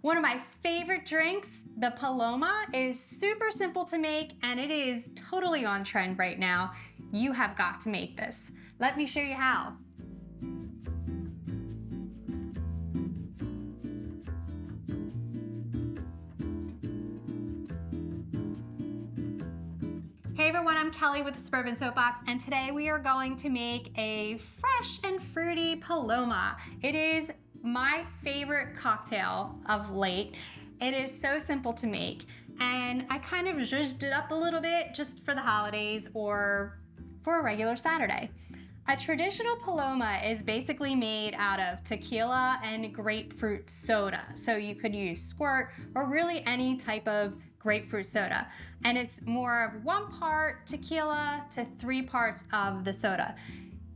One of my favorite drinks, the Paloma, is super simple to make and it is totally on trend right now. You have got to make this. Let me show you how. Hey everyone, I'm Kelly with the Suburban Soapbox, and today we are going to make a fresh and fruity Paloma. It is my favorite cocktail of late. It is so simple to make, and I kind of zhuzhed it up a little bit just for the holidays or for a regular Saturday. A traditional Paloma is basically made out of tequila and grapefruit soda. So you could use squirt or really any type of grapefruit soda. And it's more of 1 part tequila to 3 parts of the soda.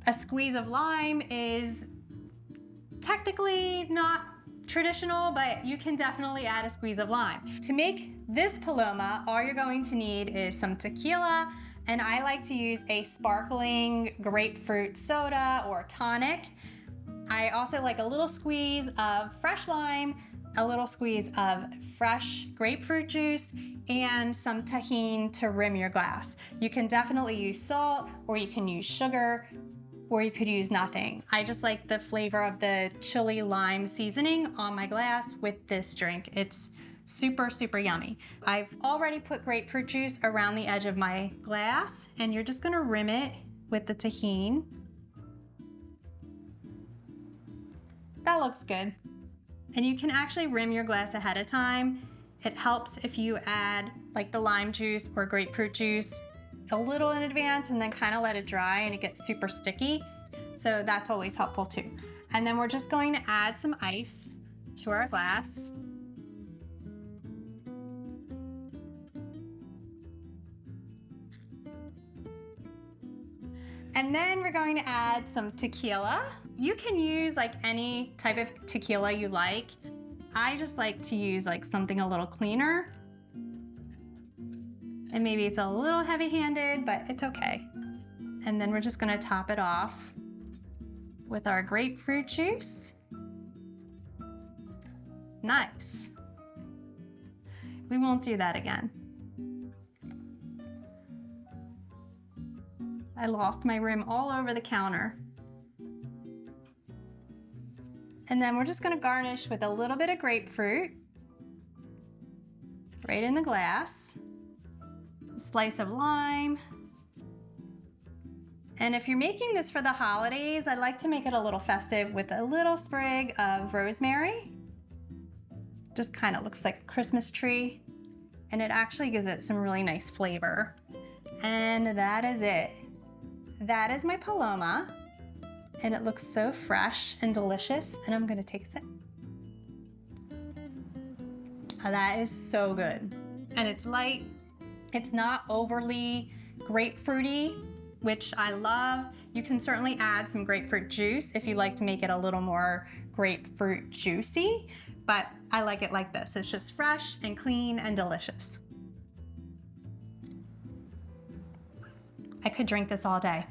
A squeeze of lime is technically not traditional, but you can definitely add a squeeze of lime. To make this Paloma, all you're going to need is some tequila, and I like to use a sparkling grapefruit soda or tonic. I also like a little squeeze of fresh lime, a little squeeze of fresh grapefruit juice, and some tahini to rim your glass. You can definitely use salt, or you can use sugar, or you could use nothing. I just like the flavor of the chili lime seasoning on my glass with this drink. It's super, super yummy. I've already put grapefruit juice around the edge of my glass, and you're just gonna rim it with the tahini. That looks good. And you can actually rim your glass ahead of time. It helps if you add like the lime juice or grapefruit juice a little in advance and then kind of let it dry and it gets super sticky. So that's always helpful too. And then we're just going to add some ice to our glass. And then we're going to add some tequila. You can use like any type of tequila you like. I just like to use like something a little cleaner. And maybe it's a little heavy-handed, but it's okay. And then we're just gonna top it off with our grapefruit juice. Nice. We won't do that again. I lost my rim all over the counter. And then we're just gonna garnish with a little bit of grapefruit right in the glass, a slice of lime. And if you're making this for the holidays, I'd like to make it a little festive with a little sprig of rosemary. Just kind of looks like a Christmas tree, and it actually gives it some really nice flavor. And that is it. That is my Paloma. And it looks so fresh and delicious, and I'm gonna take a sip. Oh, that is so good. And it's light, it's not overly grapefruity, which I love. You can certainly add some grapefruit juice if you like to make it a little more grapefruit juicy, but I like it like this. It's just fresh and clean and delicious. I could drink this all day.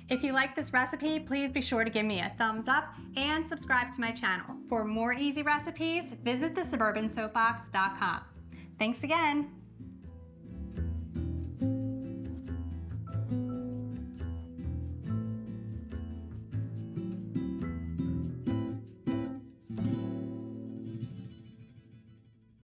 If you like this recipe, please be sure to give me a thumbs up and subscribe to my channel. For more easy recipes, visit thesuburbansoapbox.com. Thanks again.